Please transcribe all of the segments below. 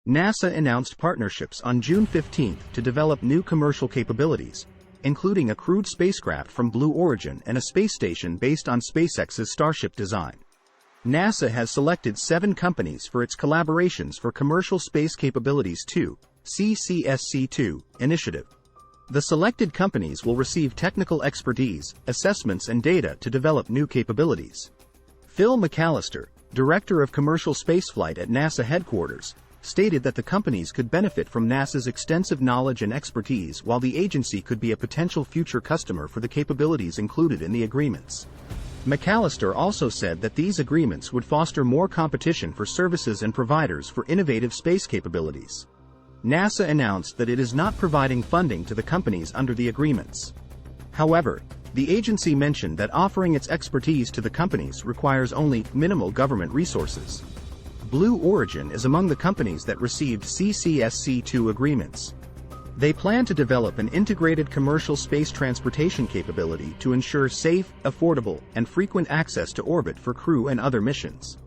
NASA announced partnerships on June 15 to develop new commercial capabilities, including a crewed spacecraft from Blue Origin and a space station based on SpaceX's Starship design. NASA has selected 7 companies for its Collaborations for Commercial Space Capabilities 2, CCSC2, initiative. The selected companies will receive technical expertise, assessments and data to develop new capabilities. Phil McAllister, Director of Commercial Spaceflight at NASA headquarters, stated that the companies could benefit from NASA's extensive knowledge and expertise, while the agency could be a potential future customer for the capabilities included in the agreements. McAllister also said that these agreements would foster more competition for services and providers for innovative space capabilities. NASA announced that it is not providing funding to the companies under the agreements. However, the agency mentioned that offering its expertise to the companies requires only minimal government resources. Blue Origin is among the companies that received CCSC2 agreements. They plan to develop an integrated commercial space transportation capability to ensure safe, affordable, and frequent access to orbit for crew and other missions.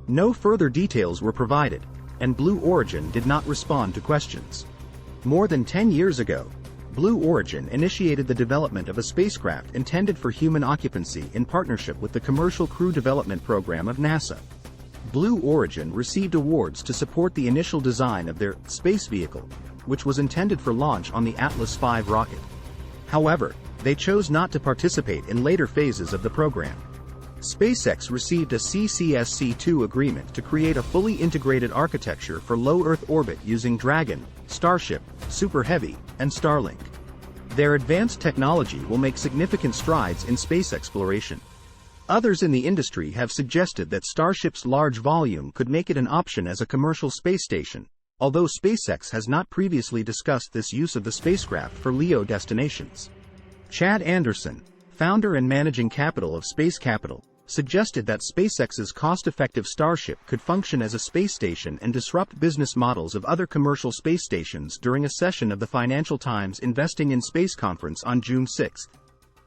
No further details were provided, and Blue Origin did not respond to questions. More than 10 years ago, Blue Origin initiated the development of a spacecraft intended for human occupancy in partnership with the Commercial Crew Development Program of NASA. Blue Origin received awards to support the initial design of their space vehicle, which was intended for launch on the Atlas V rocket. However, they chose not to participate in later phases of the program. SpaceX received a CCSC2 agreement to create a fully integrated architecture for low Earth orbit using Dragon, Starship, Super Heavy, and Starlink. Their advanced technology will make significant strides in space exploration. Others in the industry have suggested that Starship's large volume could make it an option as a commercial space station, although SpaceX has not previously discussed this use of the spacecraft for LEO destinations. Chad Anderson, founder and managing capital of Space Capital, suggested that SpaceX's cost-effective Starship could function as a space station and disrupt business models of other commercial space stations during a session of the Financial Times Investing in Space conference on June 6.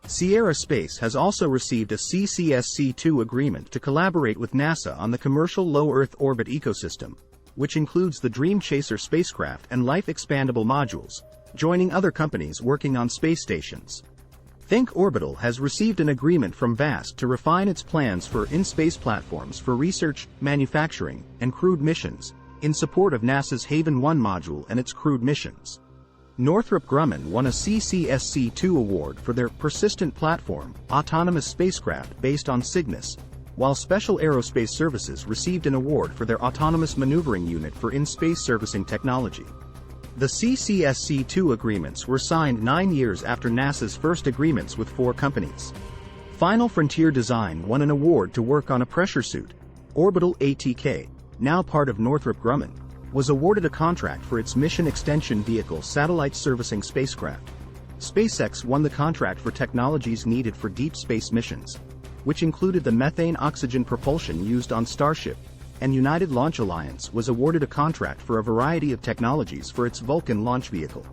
Sierra Space has also received a CCSC2 agreement to collaborate with NASA on the commercial low Earth orbit ecosystem, which includes the Dream Chaser spacecraft and Life Expandable modules, joining other companies working on space stations. Think Orbital has received an agreement from VAST to refine its plans for in-space platforms for research, manufacturing, and crewed missions, in support of NASA's Haven 1 module and its crewed missions. Northrop Grumman won a CCSC2 award for their Persistent Platform, autonomous spacecraft based on Cygnus, while Special Aerospace Services received an award for their Autonomous Maneuvering Unit for in-space servicing technology. The CCSC2 agreements were signed 9 years after NASA's first agreements with 4 companies. Final Frontier Design won an award to work on a pressure suit. Orbital ATK, now part of Northrop Grumman, was awarded a contract for its Mission Extension Vehicle satellite servicing spacecraft. SpaceX won the contract for technologies needed for deep space missions, which included the methane oxygen propulsion used on Starship, and United Launch Alliance was awarded a contract for a variety of technologies for its Vulcan launch vehicle.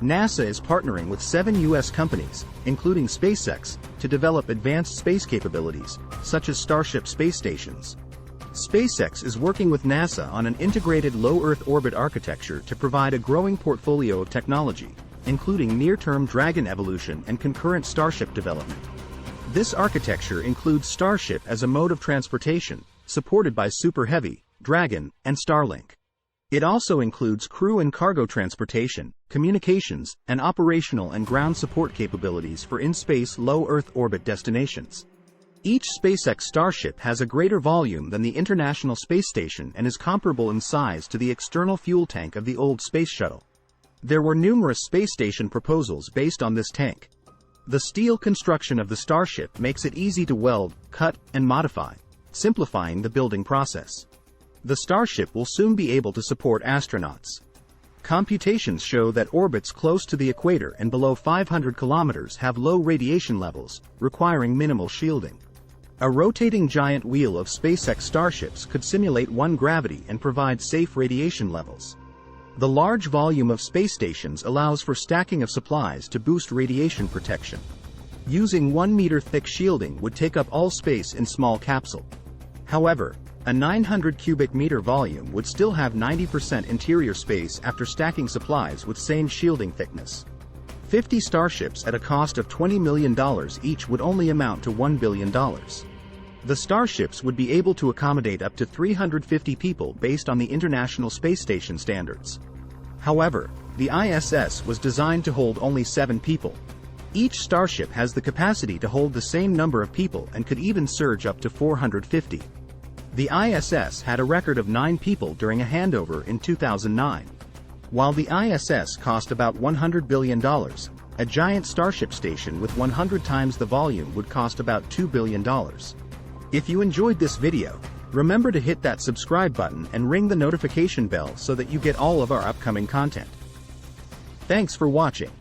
NASA is partnering with 7 U.S. companies, including SpaceX, to develop advanced space capabilities, such as Starship space stations. SpaceX is working with NASA on an integrated low Earth orbit architecture to provide a growing portfolio of technology, including near-term Dragon evolution and concurrent Starship development. This architecture includes Starship as a mode of transportation, supported by Super Heavy, Dragon, and Starlink. It also includes crew and cargo transportation, communications, and operational and ground support capabilities for in-space low Earth orbit destinations. Each SpaceX Starship has a greater volume than the International Space Station and is comparable in size to the external fuel tank of the old Space Shuttle. There were numerous space station proposals based on this tank. The steel construction of the Starship makes it easy to weld, cut, and modify, simplifying the building process. The Starship will soon be able to support astronauts. Computations show that orbits close to the equator and below 500 kilometers have low radiation levels, requiring minimal shielding. A rotating giant wheel of SpaceX Starships could simulate 1 gravity and provide safe radiation levels. The large volume of space stations allows for stacking of supplies to boost radiation protection. Using 1-meter thick shielding would take up all space in small capsule. However, A 900 cubic meter volume would still have 90% interior space after stacking supplies with same shielding thickness. 50 starships at a cost of $20 million each would only amount to $1 billion. The starships would be able to accommodate up to 350 people based on the International Space Station standards. However, the ISS was designed to hold only 7 people. Each starship has the capacity to hold the same number of people and could even surge up to 450. The ISS had a record of 9 people during a handover in 2009. While the ISS cost about $100 billion, a giant Starship station with 100 times the volume would cost about $2 billion. If you enjoyed this video, remember to hit that subscribe button and ring the notification bell so that you get all of our upcoming content. Thanks for watching.